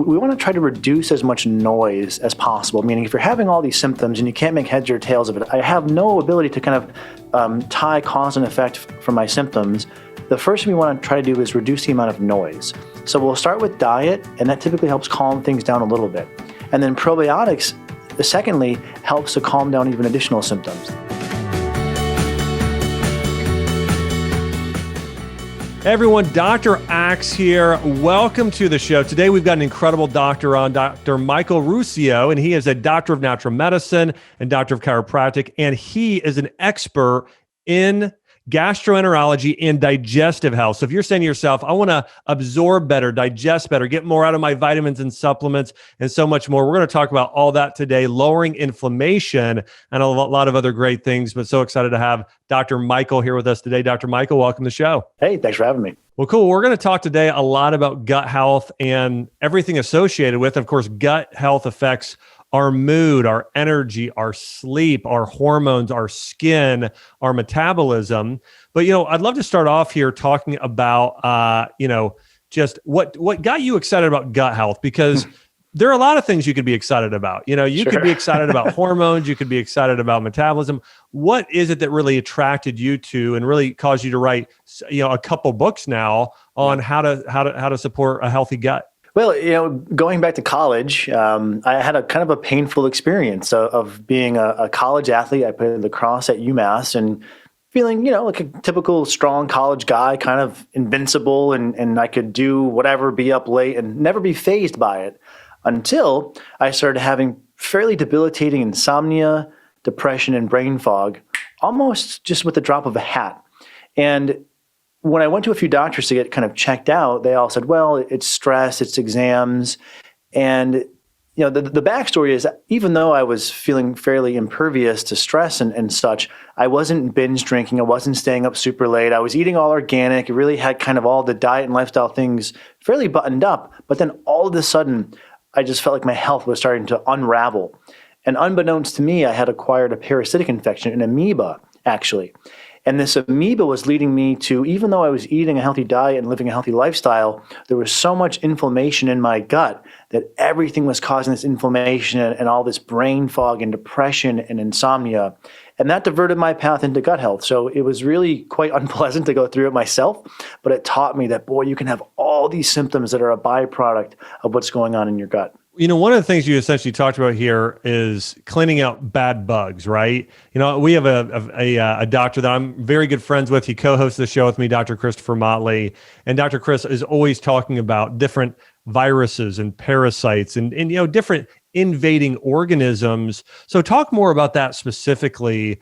we want to try to reduce as much noise as possible. Meaning, if you're having all these symptoms and you can't make heads or tails of it, I have no ability to kind of tie cause and effect from my symptoms. The first thing we want to try to do is reduce the amount of noise. So we'll start with diet, and that typically helps calm things down a little bit. And then probiotics, secondly, helps to calm down even additional symptoms. Hey everyone, Dr. Axe here. Welcome to the show. Today we've got an incredible doctor on, Dr. Michael Ruscio, and he is a doctor of natural medicine and doctor of chiropractic, and he is an expert in gastroenterology and digestive health. So if you're saying to yourself, I want to absorb better, digest better, get more out of my vitamins and supplements, and so much more, we're going to talk about all that today, lowering inflammation and a lot of other great things. But so excited to have Dr. Michael here with us today. Dr. Michael, welcome to the show. Hey, thanks for having me. Well, cool. We're going to talk today a lot about gut health and everything associated with. Of course, gut health affects our mood, our energy, our sleep, our hormones, our skin, our metabolism. But, I'd love to start off here talking about, just what got you excited about gut health, because there are a lot of ththings you could be excited about. You could be excited about hormones, you could be excited about metabolism. What is it that really attracted you to and really caused you to write, a couple books now on how to support a healthy gut? Well, going back to college, I had a kind of a painful experience of being a college athlete. I played lacrosse at UMass and feeling, like a typical strong college guy, kind of invincible, and I could do whatever, be up late and never be fazed by it until I started having fairly debilitating insomnia, depression, and brain fog, almost just with the drop of a hat. And when I went to a few doctors to get kind of checked out, they all said, well, it's stress, it's exams. And, the backstory is, even though I was feeling fairly impervious to stress and such, I wasn't binge drinking. I wasn't staying up super late. I was eating all organic. It really had kind of all the diet and lifestyle things fairly buttoned up. But then all of a sudden, I just felt like my health was starting to unravel. And unbeknownst to me, I had acquired a parasitic infection, an amoeba, actually. And this amoeba was leading me to, even though I was eating a healthy diet and living a healthy lifestyle, there was so much inflammation in my gut that everything was causing this inflammation and all this brain fog and depression and insomnia. And that diverted my path into gut health. So it was really quite unpleasant to go through it myself, but it taught me that, boy, you can have all these symptoms that are a byproduct of what's going on in your gut. One of the things you essentially talked about here is cleaning out bad bugs, right? We have a doctor that I'm very good friends with. He co-hosts the show with me, Dr. Christopher Motley. And Dr. Chris is always talking about different viruses and parasites and different invading organisms. So talk more about that specifically.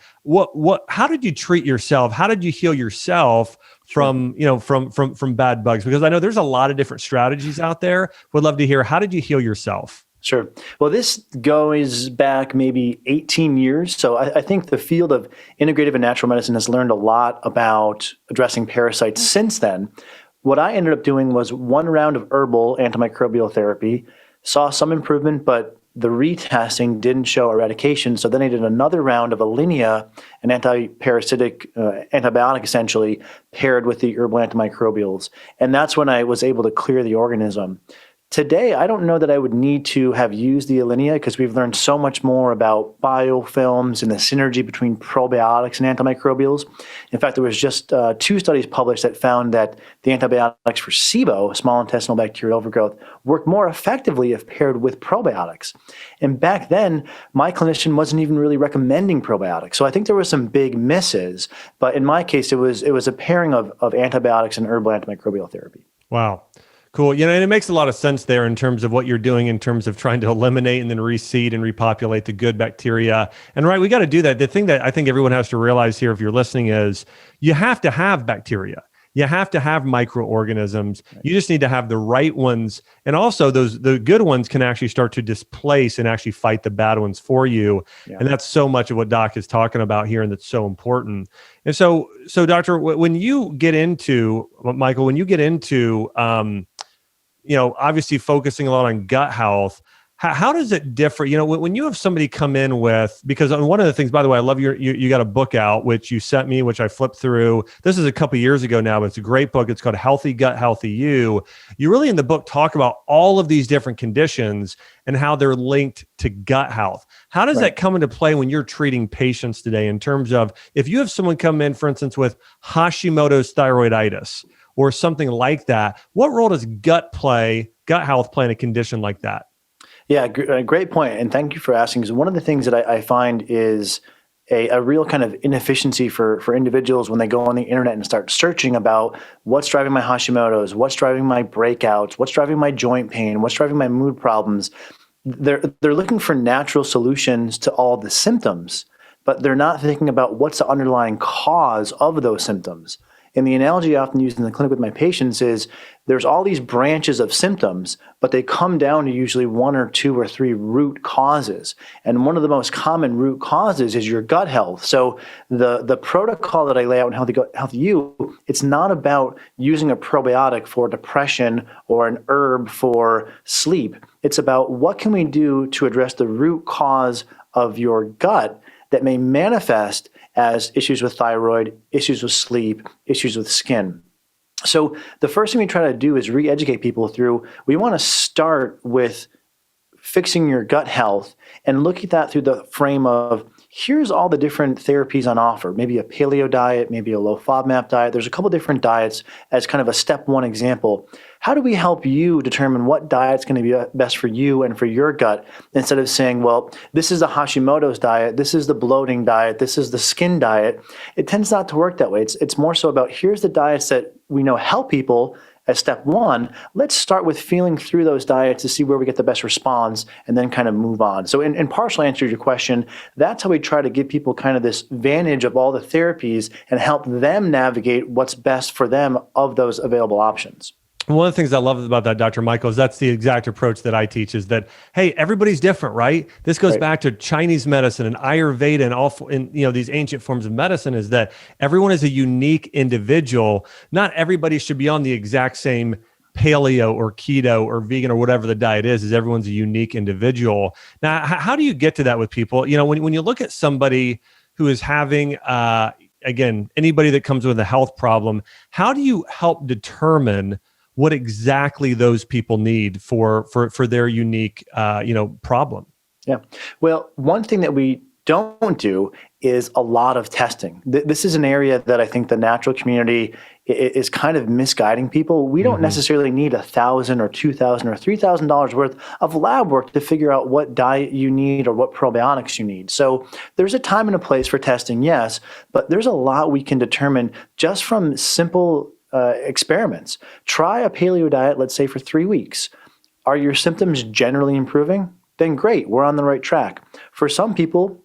How did you treat yourself? How did you heal yourself from bad bugs? Because I know there's a lot of different strategies out there. Would love to hear, how did you heal yourself? Sure. Well, this goes back maybe 18 years. So I think the field of integrative and natural medicine has learned a lot about addressing parasites since then. What I ended up doing was one round of herbal antimicrobial therapy, saw some improvement, but the retesting didn't show eradication. So then I did another round of Alinea, an anti-parasitic antibiotic essentially, paired with the herbal antimicrobials. And that's when I was able to clear the organism. Today, I don't know that I would need to have used the Alinea because we've learned so much more about biofilms and the synergy between probiotics and antimicrobials. In fact, there was just 2 studies published that found that the antibiotics for SIBO, small intestinal bacterial overgrowth, work more effectively if paired with probiotics. And back then, my clinician wasn't even really recommending probiotics. So I think there were some big misses. But in my case, it was a pairing of antibiotics and herbal antimicrobial therapy. Wow. Cool. And it makes a lot of sense there in terms of what you're doing in terms of trying to eliminate and then reseed and repopulate the good bacteria. And right, we got to do that. The thing that I think everyone has to realize here, if you're listening, is you have to have bacteria. You have to have microorganisms. You just need to have the right ones. And also the good ones can actually start to displace and actually fight the bad ones for you. Yeah. And that's so much of what Doc is talking about here. And that's so important. And so Doctor, when you get into, Michael, obviously focusing a lot on gut health, How does it differ? When you have somebody come in with, because one of the things, by the way, I love you got a book out, which you sent me, which I flipped through. This is a couple years ago now, but it's a great book. It's called Healthy Gut, Healthy You. You really in the book talk about all of these different conditions and how they're linked to gut health. How does that come into play when you're treating patients today in terms of if you have someone come in, for instance, with Hashimoto's thyroiditis or something like that, what role does gut health play in a condition like that? Yeah, great point. And thank you for asking. Because one of the things that I find is a real kind of inefficiency for individuals when they go on the internet and start searching about what's driving my Hashimoto's, what's driving my breakouts, what's driving my joint pain, what's driving my mood problems. They're looking for natural solutions to all the symptoms, but they're not thinking about what's the underlying cause of those symptoms. And the analogy I often use in the clinic with my patients is there's all these branches of symptoms, but they come down to usually one or two or three root causes. And one of the most common root causes is your gut health. So the protocol that I lay out in Healthy You, it's not about using a probiotic for depression or an herb for sleep. It's about what can we do to address the root cause of your gut that may manifest as issues with thyroid, issues with sleep, issues with skin. So the first thing we try to do is re-educate people through, we want to start with fixing your gut health and look at that through the frame of, here's all the different therapies on offer, maybe a paleo diet, maybe a low FODMAP diet. There's a couple different diets as kind of a step one example. How do we help you determine what diet's going to be best for you and for your gut, instead of saying, well, this is the Hashimoto's diet, this is the bloating diet, this is the skin diet. It tends not to work that way. It's more so about, here's the diets that we know help people as step one. Let's start with feeling through those diets to see where we get the best response and then kind of move on. So in partial answer to your question, that's how we try to give people kind of this vantage of all the therapies and help them navigate what's best for them of those available options. One of the things I love about that, Dr. Michael, is that's the exact approach that I teach, is that, hey, everybody's different, right? This goes back to Chinese medicine and Ayurveda and all in these ancient forms of medicine, is that everyone is a unique individual. Not everybody should be on the exact same paleo or keto or vegan or whatever the diet is everyone's a unique individual. Now, how do you get to that with people? When you look at somebody who is having, again, anybody that comes with a health problem, how do you help determine what exactly those people need for their unique, problem? Yeah. Well, one thing that we don't do is a lot of testing. This is an area that I think the natural community is kind of misguiding people. We don't necessarily need $1,000 or $2,000 or $3,000 worth of lab work to figure out what diet you need or what probiotics you need. So there's a time and a place for testing, yes, but there's a lot we can determine just from simple experiments. Try a paleo diet, let's say for 3 weeks. Are your symptoms generally improving? Then great, we're on the right track. For some people,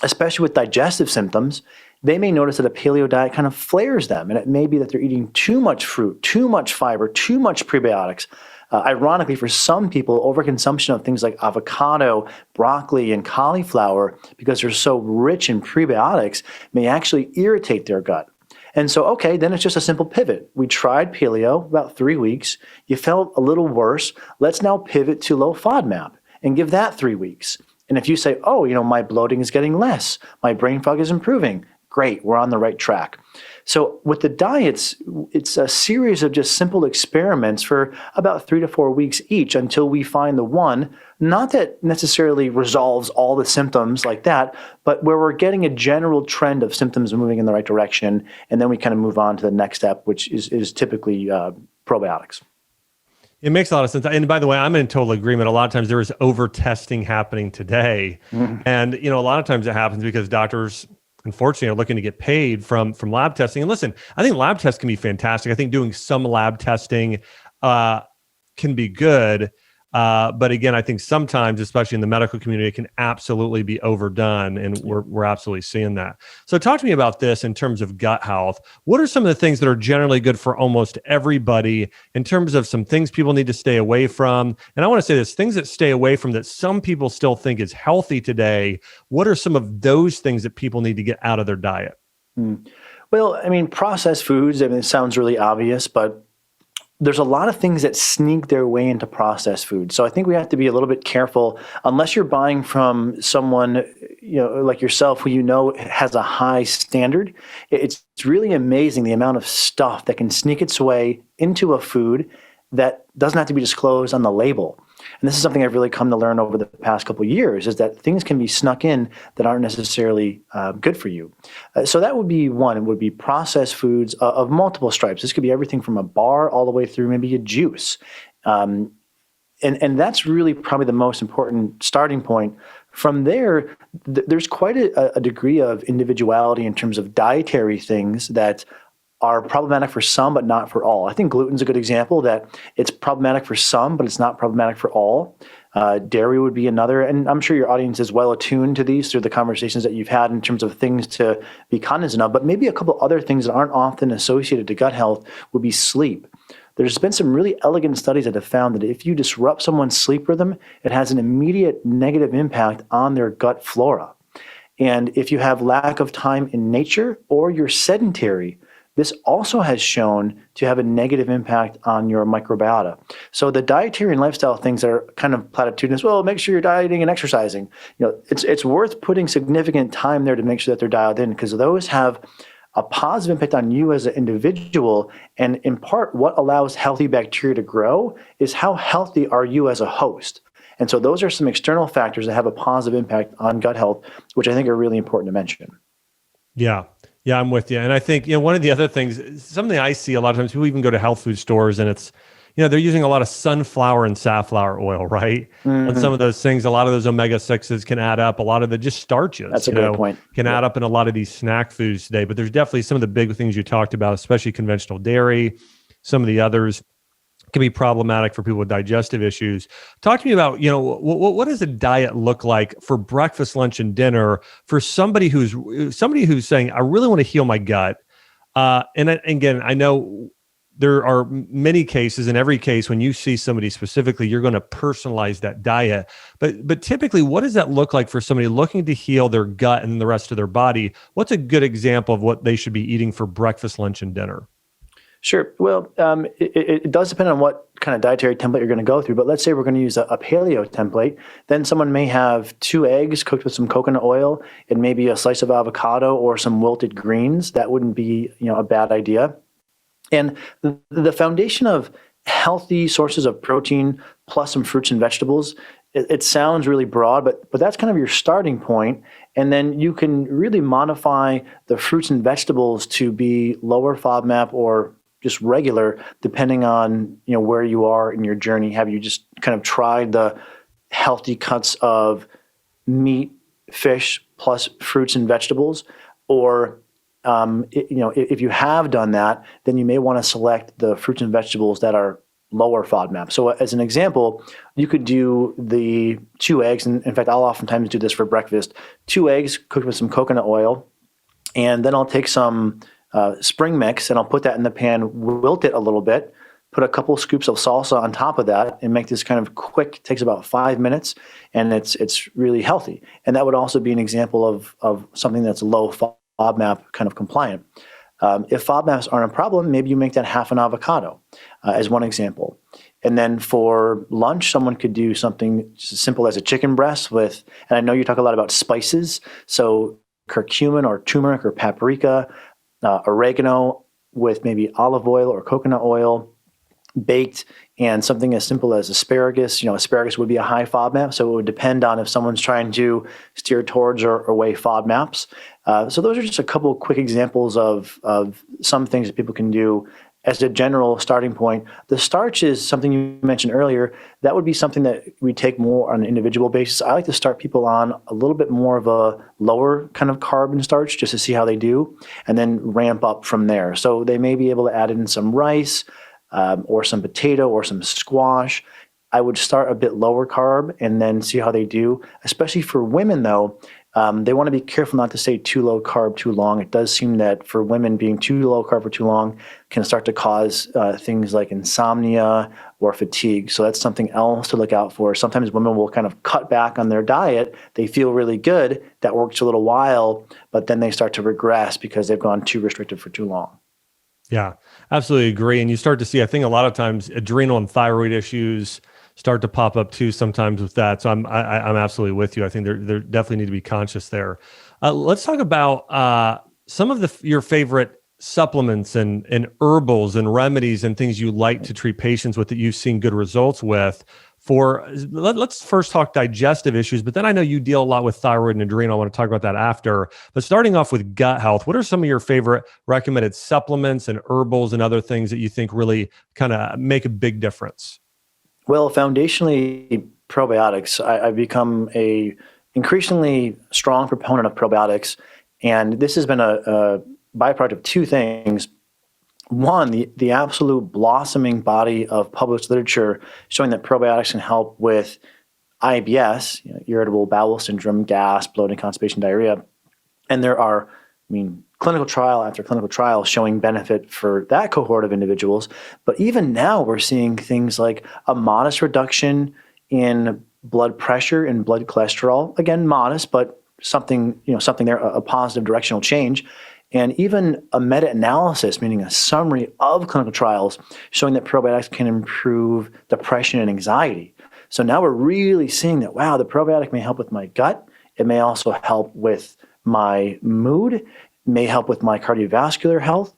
especially with digestive symptoms, they may notice that a paleo diet kind of flares them, and it may be that they're eating too much fruit, too much fiber, too much prebiotics. Ironically, for some people, overconsumption of things like avocado, broccoli, and cauliflower, because they're so rich in prebiotics, may actually irritate their gut. And so, okay, then it's just a simple pivot. We tried paleo about 3 weeks. You felt a little worse. Let's now pivot to low FODMAP and give that 3 weeks. And if you say, oh, my bloating is getting less, my brain fog is improving, great, we're on the right track. So with the diets, it's a series of just simple experiments for about 3 to 4 weeks each until we find the one, not that necessarily resolves all the symptoms like that, but where we're getting a general trend of symptoms moving in the right direction. And then we kind of move on to the next step, which is typically probiotics. It makes a lot of sense. And by the way, I'm in total agreement. A lot of times there is over testing happening today. And, a lot of times it happens because doctors, unfortunately, are looking to get paid from lab testing. And listen, I think lab tests can be fantastic. I think doing some lab testing can be good. But again, I think sometimes, especially in the medical community, it can absolutely be overdone. And we're absolutely seeing that. So talk to me about this in terms of gut health. What are some of the things that are generally good for almost everybody in terms of some things people need to stay away from? And I want to say this, things that stay away from that some people still think is healthy today. What are some of those things that people need to get out of their diet? Well, processed foods, it sounds really obvious, but there's a lot of things that sneak their way into processed food. So I think we have to be a little bit careful, unless you're buying from someone, like yourself, who has a high standard. It's really amazing the amount of stuff that can sneak its way into a food that doesn't have to be disclosed on the label. And this is something I've really come to learn over the past couple of years, is that things can be snuck in that aren't necessarily good for you. So that would be one. It would be processed foods of multiple stripes. This could be everything from a bar all the way through maybe a juice. And that's really probably the most important starting point. From there, there's quite a degree of individuality in terms of dietary things that are problematic for some, but not for all. I think gluten's a good example, that it's problematic for some, but it's not problematic for all. Dairy would be another, and I'm sure your audience is well attuned to these through the conversations that you've had in terms of things to be cognizant of, but maybe a couple other things that aren't often associated to gut health would be sleep. There's been some really elegant studies that have found that if you disrupt someone's sleep rhythm, it has an immediate negative impact on their gut flora. And if you have lack of time in nature or you're sedentary, this also has shown to have a negative impact on your microbiota. So the dietary and lifestyle things that are kind of platitudinous, well, make sure you're dieting and exercising. It's worth putting significant time there to make sure that they're dialed in, because those have a positive impact on you as an individual. And in part, what allows healthy bacteria to grow is how healthy are you as a host. And so those are some external factors that have a positive impact on gut health, which I think are really important to mention. Yeah. Yeah, I'm with you. And I think, one of the other things, something I see a lot of times, people even go to health food stores and it's, they're using a lot of sunflower and safflower oil, right? Mm-hmm. And some of those things, a lot of those omega-6s can add up. A lot of the just starches, That's a great point. Can add up in a lot of these snack foods today. But there's definitely some of the big things you talked about, especially conventional dairy, some of the others can be problematic for people with digestive issues. Talk to me about, what does a diet look like for breakfast, lunch, and dinner for somebody who's saying, I really want to heal my gut. And again, I know there are many cases. In every case, when you see somebody specifically, you're going to personalize that diet. But typically, what does that look like for somebody looking to heal their gut and the rest of their body? What's a good example of what they should be eating for breakfast, lunch, and dinner? Sure. Well, it does depend on what kind of dietary template you're going to go through. But let's say we're going to use a paleo template. Then someone may have 2 eggs cooked with some coconut oil and maybe a slice of avocado or some wilted greens. That wouldn't be, a bad idea. And the foundation of healthy sources of protein plus some fruits and vegetables, it sounds really broad, but that's kind of your starting point. And then you can really modify the fruits and vegetables to be lower FODMAP or just regular, depending on where you are in your journey. Have you just kind of tried the healthy cuts of meat, fish plus fruits and vegetables, or if you have done that, then you may want to select the fruits and vegetables that are lower FODMAP. So as an example, you could do the 2 eggs, and in fact, I'll oftentimes do this for breakfast, 2 eggs cooked with some coconut oil, and then I'll take some spring mix and I'll put that in the pan, wilt it a little bit, put a couple scoops of salsa on top of that, and make this kind of quick, takes about 5 minutes, and it's really healthy. And that would also be an example of something that's low FODMAP kind of compliant. If FODMAPs aren't a problem, maybe you make that half an avocado as one example. And then for lunch, someone could do something as simple as a chicken breast with, and I know you talk a lot about spices, so curcumin or turmeric or paprika, oregano with maybe olive oil or coconut oil, baked, and something as simple as asparagus. Asparagus would be a high FODMAP, so it would depend on if someone's trying to steer towards or away FODMAPs. So those are just a couple of quick examples of some things that people can do as a general starting point. The starch is something you mentioned earlier. That would be something that we take more on an individual basis. I like to start people on a little bit more of a lower kind of carb and starch just to see how they do, and then ramp up from there. So they may be able to add in some rice, or some potato or some squash. I would start a bit lower carb and then see how they do. Especially for women, though, they want to be careful not to stay too low carb too long. It does seem that for women, being too low carb for too long can start to cause things like insomnia or fatigue. So that's something else to look out for. Sometimes women will kind of cut back on their diet. They feel really good. That works a little while, but then they start to regress because they've gone too restrictive for too long. Yeah, absolutely agree. And you start to see, I think a lot of times adrenal and thyroid issues start to pop up too sometimes with that. So I'm absolutely with you. I think there definitely need to be conscious there. Let's talk about some of your favorite supplements and herbals and remedies and things you like to treat patients with that you've seen good results with. Let's first talk digestive issues, but then I know you deal a lot with thyroid and adrenal. I want to talk about that after. But starting off with gut health, what are some of your favorite recommended supplements and herbals and other things that you think really kind of make a big difference? Well, foundationally, probiotics. I've become a increasingly strong proponent of probiotics, and this has been a byproduct of two things. One, the absolute blossoming body of published literature showing that probiotics can help with IBS, irritable bowel syndrome, gas, bloating, constipation, diarrhea. And there are, clinical trial after clinical trial showing benefit for that cohort of individuals. But even now, we're seeing things like a modest reduction in blood pressure and blood cholesterol. Again, modest, but something there, a positive directional change. And even a meta-analysis, meaning a summary of clinical trials, showing that probiotics can improve depression and anxiety. So now we're really seeing that, wow, the probiotic may help with my gut. It may also help with my mood, may help with my cardiovascular health.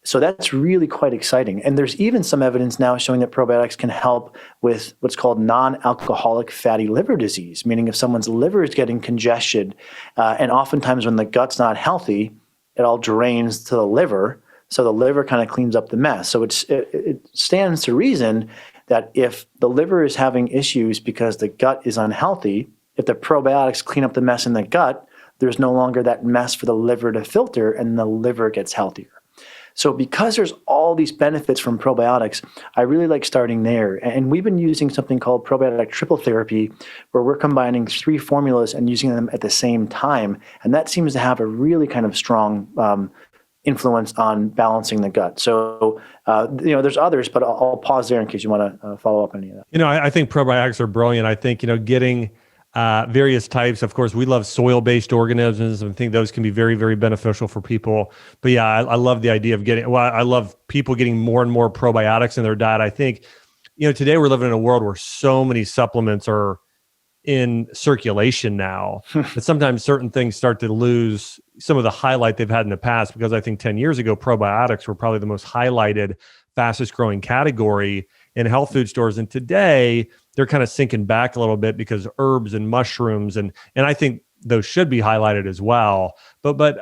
So that's really quite exciting. And there's even some evidence now showing that probiotics can help with what's called non-alcoholic fatty liver disease, meaning if someone's liver is getting congested, and oftentimes when the gut's not healthy, it all drains to the liver. So the liver kind of cleans up the mess. So it stands to reason that if the liver is having issues because the gut is unhealthy, if the probiotics clean up the mess in the gut, there's no longer that mess for the liver to filter and the liver gets healthier. So because there's all these benefits from probiotics, I really like starting there. And we've been using something called probiotic triple therapy, where we're combining 3 formulas and using them at the same time. And that seems to have a really kind of strong influence on balancing the gut. So, there's others, but I'll pause there in case you want to follow up on any of that. I think probiotics are brilliant. I think, getting various types. Of course, we love soil-based organisms and think those can be very, very beneficial for people. But yeah, I love the idea of I love people getting more and more probiotics in their diet. I think, today we're living in a world where so many supplements are in circulation now that sometimes certain things start to lose some of the highlight they've had in the past, because I think 10 years ago, probiotics were probably the most highlighted, fastest growing category in health food stores. And today they're kind of sinking back a little bit because herbs and mushrooms, and I think those should be highlighted as well. But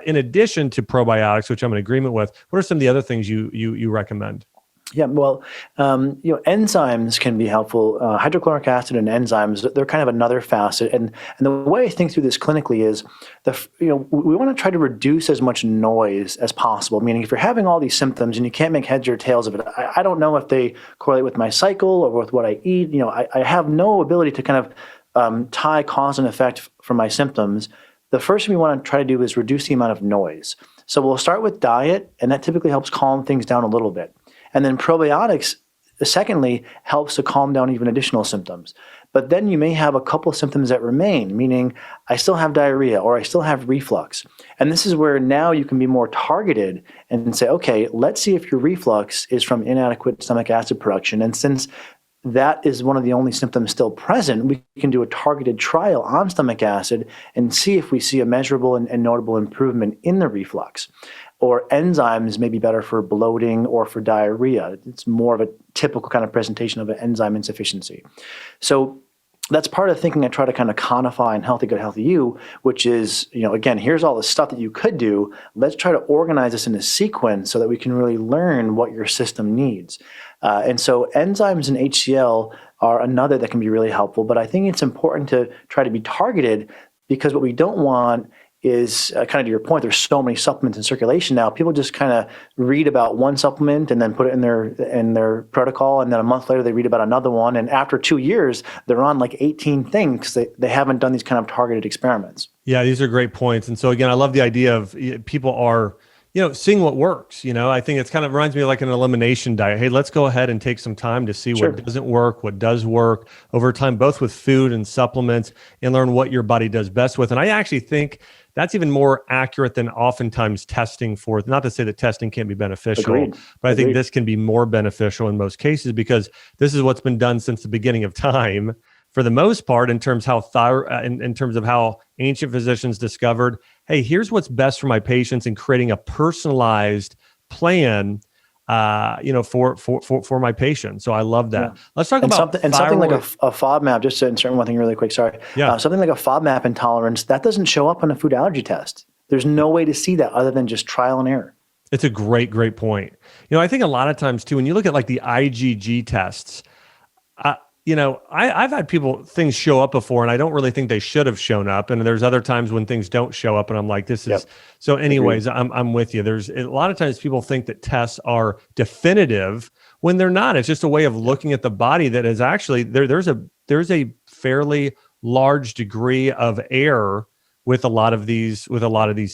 in addition to probiotics, which I'm in agreement with, what are some of the other things you recommend? Yeah, well, enzymes can be helpful. Hydrochloric acid and enzymes, they're kind of another facet. And the way I think through this clinically is, we want to try to reduce as much noise as possible. Meaning, if you're having all these symptoms and you can't make heads or tails of it, I don't know if they correlate with my cycle or with what I eat. I have no ability to kind of tie cause and effect for my symptoms. The first thing we want to try to do is reduce the amount of noise. So we'll start with diet, and that typically helps calm things down a little bit. And then probiotics, secondly, helps to calm down even additional symptoms. But then you may have a couple of symptoms that remain, meaning I still have diarrhea or I still have reflux. And this is where now you can be more targeted and say, okay, let's see if your reflux is from inadequate stomach acid production. And since that is one of the only symptoms still present, we can do a targeted trial on stomach acid and see if we see a measurable and notable improvement in the reflux. Or enzymes may be better for bloating or for diarrhea. It's more of a typical kind of presentation of an enzyme insufficiency. So that's part of the thinking I try to kind of codify in Healthy Gut, Healthy You, which is, again, here's all the stuff that you could do. Let's try to organize this in a sequence so that we can really learn what your system needs. And so enzymes and HCl are another that can be really helpful. But I think it's important to try to be targeted, because what we don't want is kind of to your point, there's so many supplements in circulation now. People just kind of read about one supplement and then put it in their protocol, and then a month later they read about another one, and after 2 years they're on like 18 things because they haven't done these kind of targeted experiments. Yeah, these are great points. And so again, I love the idea of people are seeing what works. I think it's kind of reminds me of like an elimination diet. Hey, let's go ahead and take some time to see what doesn't work, what does work over time, both with food and supplements, and learn what your body does best with. And I actually think that's even more accurate than oftentimes testing for. Not to say that testing can't be beneficial, Agreed. but I think this can be more beneficial in most cases because this is what's been done since the beginning of time for the most part in terms how in terms of how ancient physicians discovered, hey, here's what's best for my patients and creating a personalized plan for my patient. So I love that. Yeah. Let's talk about something like a FODMAP, just to insert one thing really quick, sorry. Yeah. Something like a FODMAP intolerance, that doesn't show up on a food allergy test. There's no way to see that other than just trial and error. It's a great point. I think a lot of times too, when you look at like the IgG tests, I've had things show up before and I don't really think they should have shown up. And there's other times when things don't show up and I'm like, this is, so anyways, I'm with you. There's a lot of times people think that tests are definitive when they're not. It's just a way of looking at the body that is actually, there's a fairly large degree of error with a lot of these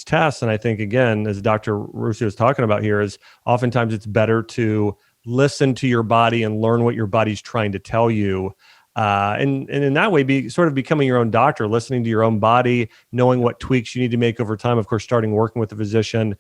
tests. And I think, again, as Dr. Ruscio is talking about here, is oftentimes it's better to listen to your body and learn what your body's trying to tell you. And in that way, be sort of becoming your own doctor, listening to your own body, knowing what tweaks you need to make over time. Of course, starting working with a physician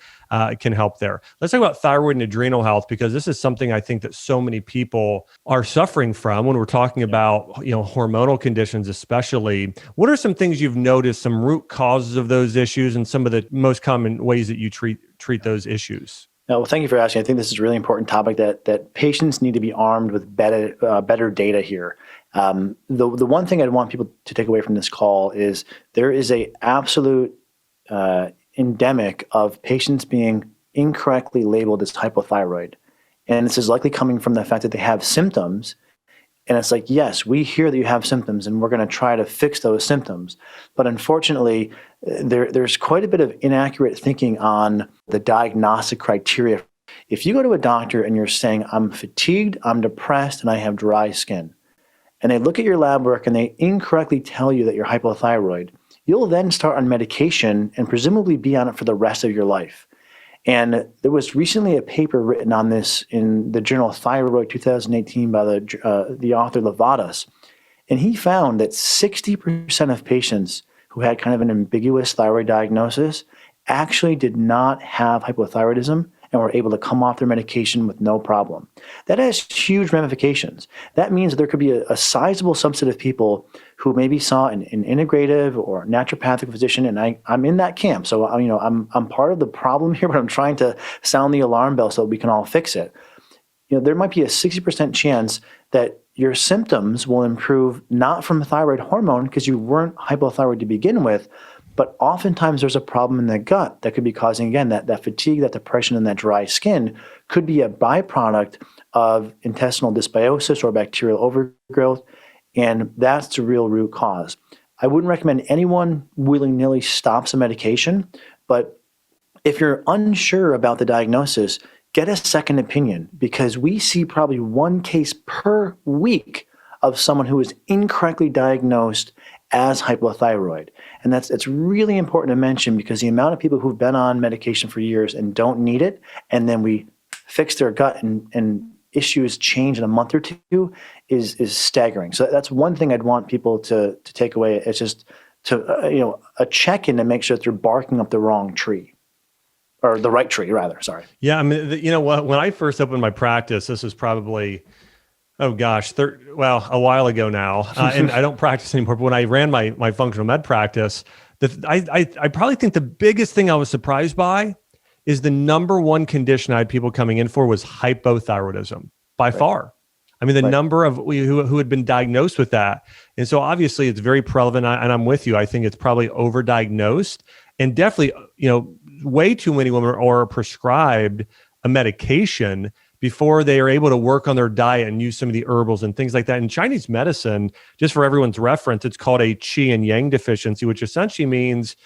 can help there. Let's talk about thyroid and adrenal health, because this is something I think that so many people are suffering from when we're talking about, hormonal conditions, especially. What are some things you've noticed, some root causes of those issues and some of the most common ways that you treat those issues? Well, thank you for asking. I think this is a really important topic that patients need to be armed with better data here. The one thing I'd want people to take away from this call is there is a absolute endemic of patients being incorrectly labeled as hypothyroid. And this is likely coming from the fact that they have symptoms. And it's like, yes, we hear that you have symptoms and we're going to try to fix those symptoms. But unfortunately, there's quite a bit of inaccurate thinking on the diagnostic criteria. If you go to a doctor and you're saying, I'm fatigued, I'm depressed, and I have dry skin, and they look at your lab work and they incorrectly tell you that you're hypothyroid, you'll then start on medication and presumably be on it for the rest of your life. And there was recently a paper written on this in the journal Thyroid 2018 by the author Levadas. And he found that 60% of patients who had kind of an ambiguous thyroid diagnosis actually did not have hypothyroidism and were able to come off their medication with no problem. That has huge ramifications. That means there could be a sizable subset of people who maybe saw an integrative or naturopathic physician, and I'm in that camp. So I'm part of the problem here, but I'm trying to sound the alarm bell so we can all fix it. There might be a 60% chance that your symptoms will improve not from thyroid hormone because you weren't hypothyroid to begin with, but oftentimes there's a problem in the gut that could be causing, again, that fatigue, that depression, and that dry skin could be a byproduct of intestinal dysbiosis or bacterial overgrowth, and that's the real root cause. I wouldn't recommend anyone willy-nilly stops a medication, but if you're unsure about the diagnosis, get a second opinion, because we see probably one case per week of someone who is incorrectly diagnosed as hypothyroid. And it's really important to mention, because the amount of people who've been on medication for years and don't need it, and then we fix their gut and issues change in a month or two is staggering. So that's one thing I'd want people to take away. It's just a check-in to make sure that they're barking up the wrong tree. Or the right tree, rather. Sorry. Yeah, I mean, when I first opened my practice, this was probably, a while ago now, and I don't practice anymore. But when I ran my functional med practice, I probably think the biggest thing I was surprised by is the number one condition I had people coming in for was hypothyroidism by far. I mean, the number of who had been diagnosed with that. And so obviously it's very prevalent, and I'm with you. I think it's probably overdiagnosed, and definitely, way too many women are prescribed a medication before they are able to work on their diet and use some of the herbals and things like that. In Chinese medicine, just for everyone's reference, it's called a qi and yang deficiency, which essentially means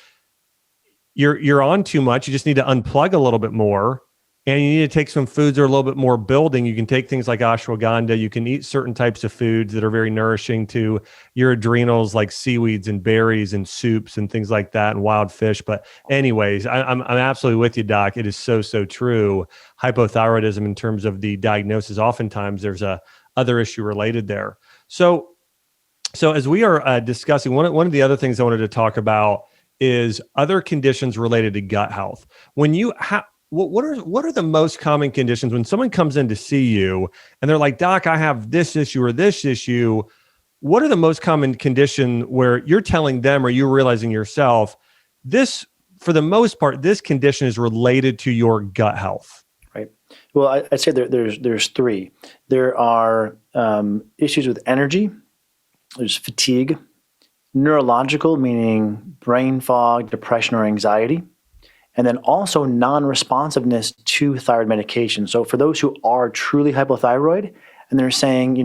you're on too much. You just need to unplug a little bit more, and you need to take some foods that are a little bit more building. You can take things like ashwagandha. You can eat certain types of foods that are very nourishing to your adrenals, like seaweeds and berries and soups and things like that, and wild fish. But anyways, I'm absolutely with you, Doc. It is so true. Hypothyroidism, in terms of the diagnosis, oftentimes there's a other issue related there. So as we are discussing, one of the other things I wanted to talk about is other conditions related to gut health. When you what are the most common conditions when someone comes in to see you and they're like, "Doc, I have this issue or this issue." What are the most common condition where you're telling them or you're realizing yourself, this, for the most part, this condition is related to your gut health? Right. Well, I'd say there's three. There are issues with energy. There's fatigue, neurological, meaning brain fog, depression, or anxiety, and then also non-responsiveness to thyroid medication. So for those who are truly hypothyroid, and they're saying,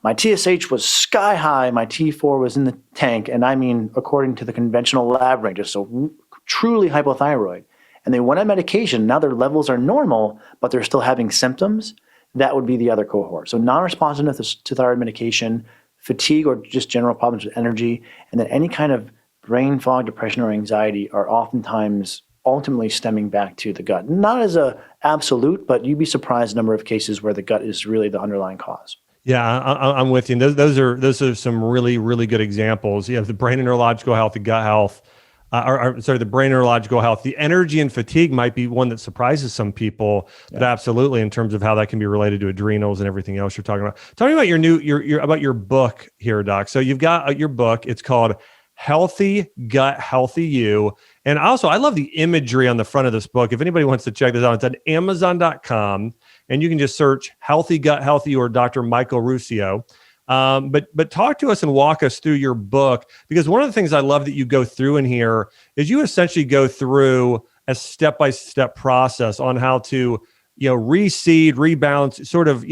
my TSH was sky high, my T4 was in the tank, and I mean, according to the conventional lab ranges, so truly hypothyroid, and they went on medication, now their levels are normal, but they're still having symptoms, that would be the other cohort. So non-responsiveness to thyroid medication, fatigue or just general problems with energy, and then any kind of brain fog, depression, or anxiety are oftentimes ultimately stemming back to the gut. Not as a absolute, but you'd be surprised the number of cases where the gut is really the underlying cause. Yeah, I'm with you. Those are some really, really good examples. You have the brain and neurological health, the gut health, the brain and neurological health. The energy and fatigue might be one that surprises some people, but absolutely in terms of how that can be related to adrenals and everything else you're talking about. Tell me about your book here, Doc. So you've got your book. It's called Healthy Gut, Healthy You. And also, I love the imagery on the front of this book. If anybody wants to check this out, it's at Amazon.com, and you can just search Healthy Gut, Healthy You or Dr. Michael Ruscio. But talk to us and walk us through your book, because one of the things I love that you go through in here is you essentially go through a step-by-step process on how to, reseed, rebalance, sort of,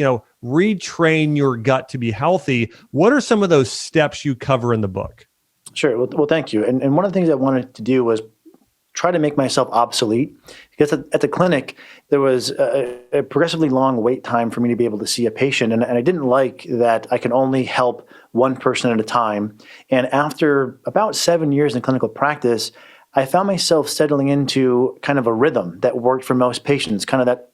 retrain your gut to be healthy. What are some of those steps you cover in the book? Sure. Well, thank you. And one of the things I wanted to do was try to make myself obsolete, because at the clinic, there was a progressively long wait time for me to be able to see a patient. And I didn't like that I could only help one person at a time. And after about 7 years in clinical practice, I found myself settling into kind of a rhythm that worked for most patients, kind of that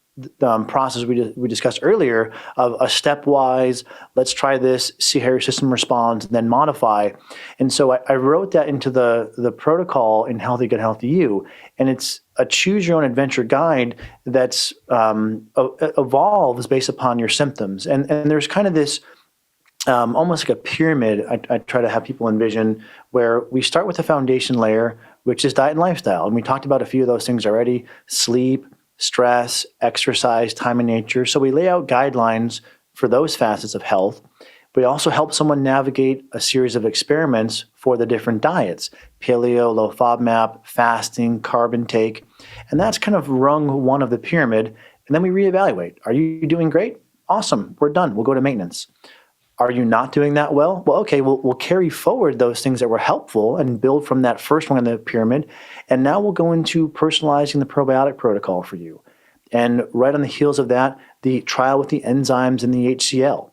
process we discussed earlier of a stepwise, let's try this, see how your system responds, and then modify. And so I wrote that into the protocol in Healthy Gut, Healthy You. And it's a choose your own adventure guide that's evolves based upon your symptoms. And there's kind of this almost like a pyramid I try to have people envision, where we start with the foundation layer, which is diet and lifestyle. And we talked about a few of those things already: sleep, stress, exercise, time in nature. So we lay out guidelines for those facets of health. We also help someone navigate a series of experiments for the different diets: paleo, low FODMAP, fasting, carb intake. And that's kind of rung one of the pyramid. And then we reevaluate. Are you doing great? Awesome. We're done. We'll go to maintenance. Are you not doing that well? Well, okay, we'll carry forward those things that were helpful and build from that first one in the pyramid. And now we'll go into personalizing the probiotic protocol for you. And right on the heels of that, the trial with the enzymes and the HCl.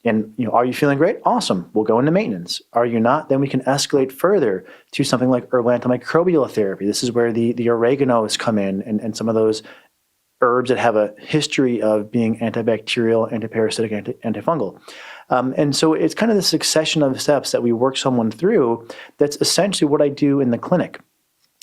And are you feeling great? Awesome. We'll go into maintenance. Are you not? Then we can escalate further to something like herbal antimicrobial therapy. This is where the oreganos come in, and some of those herbs that have a history of being antibacterial, antiparasitic, antifungal. And so it's kind of the succession of steps that we work someone through. That's essentially what I do in the clinic.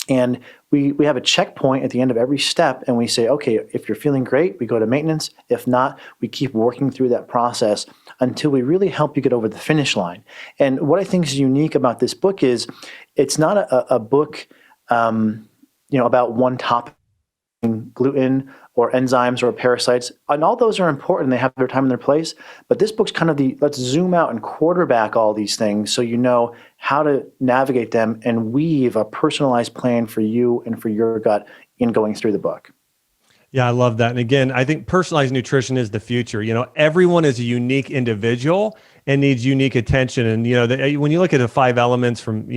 And we have a checkpoint at the end of every step, and we say, okay, if you're feeling great, we go to maintenance. If not, we keep working through that process until we really help you get over the finish line. And what I think is unique about this book is it's not a book about one topic, gluten or enzymes or parasites, and all those are important. They have their time and their place, but this book's kind of let's zoom out and quarterback all these things so you know how to navigate them and weave a personalized plan for you and for your gut in going through the book. Yeah, I love that. And again, I think personalized nutrition is the future. Everyone is a unique individual and needs unique attention. And, when you look at the 5 elements from,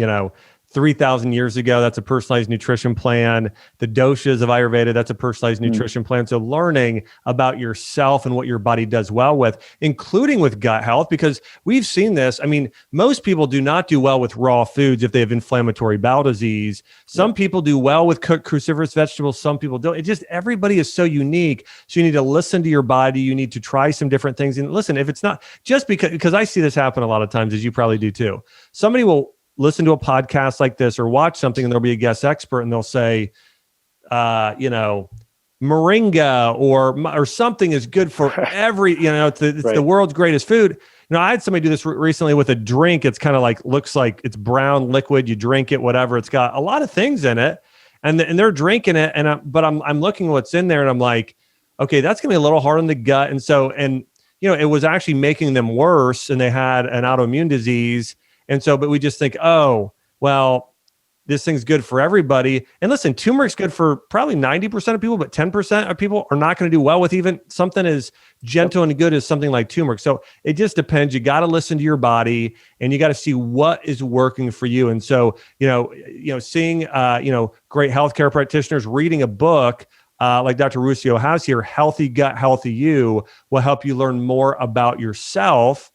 3,000 years ago, that's a personalized nutrition plan. The doshas of Ayurveda, that's a personalized nutrition plan. So learning about yourself and what your body does well with, including with gut health, because we've seen this. I mean, most people do not do well with raw foods if they have inflammatory bowel disease. Some people do well with cooked cruciferous vegetables. Some people don't. Everybody is so unique. So you need to listen to your body. You need to try some different things. And listen, if it's not just because I see this happen a lot of times, as you probably do too. Somebody will listen to a podcast like this or watch something and there'll be a guest expert and they'll say, moringa or something is good for every, it's the world's greatest food. I had somebody do this recently with a drink. It's kind of like, looks like it's brown liquid. You drink it, whatever. It's got a lot of things in it and they're drinking it. But I'm looking what's in there and I'm like, okay, that's gonna be a little hard on the gut. And so, it was actually making them worse and they had an autoimmune disease. And so, but we just think, oh, well, this thing's good for everybody. And listen, turmeric's good for probably 90% of people, but 10% of people are not going to do well with even something as gentle and good as something like turmeric. So it just depends. You got to listen to your body and you got to see what is working for you. And so, seeing, great healthcare practitioners, reading a book like Dr. Ruscio has here, Healthy Gut, Healthy You, will help you learn more about yourself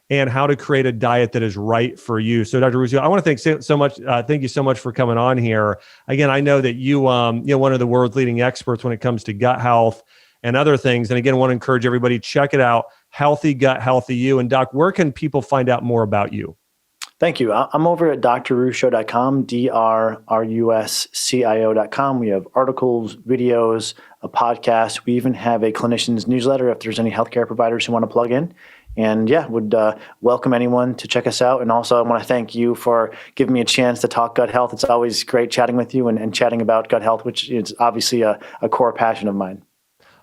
and how to create a diet that is right for you. So Dr. Ruscio, I want to thank so much. Thank you so much for coming on here. Again, I know that you, one of the world's leading experts when it comes to gut health and other things. And again, I want to encourage everybody, check it out. Healthy Gut, Healthy You. And Doc, where can people find out more about you? Thank you. I'm over at drruscio.com, drruscio.com. We have articles, videos, a podcast. We even have a clinician's newsletter if there's any healthcare providers who want to plug in. And would welcome anyone to check us out. And also I want to thank you for giving me a chance to talk gut health. It's always great chatting with you and chatting about gut health, which is obviously a core passion of mine.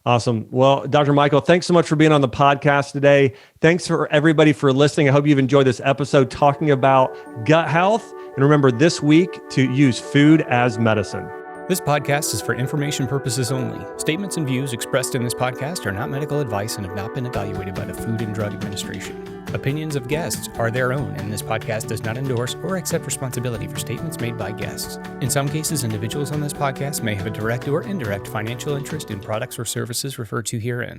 Awesome. Well, Dr. Michael, thanks so much for being on the podcast today. Thanks for everybody for listening. I hope you've enjoyed this episode talking about gut health. And remember this week to use food as medicine. This podcast is for information purposes only. Statements and views expressed in this podcast are not medical advice and have not been evaluated by the Food and Drug Administration. Opinions of guests are their own, and this podcast does not endorse or accept responsibility for statements made by guests. In some cases, individuals on this podcast may have a direct or indirect financial interest in products or services referred to herein.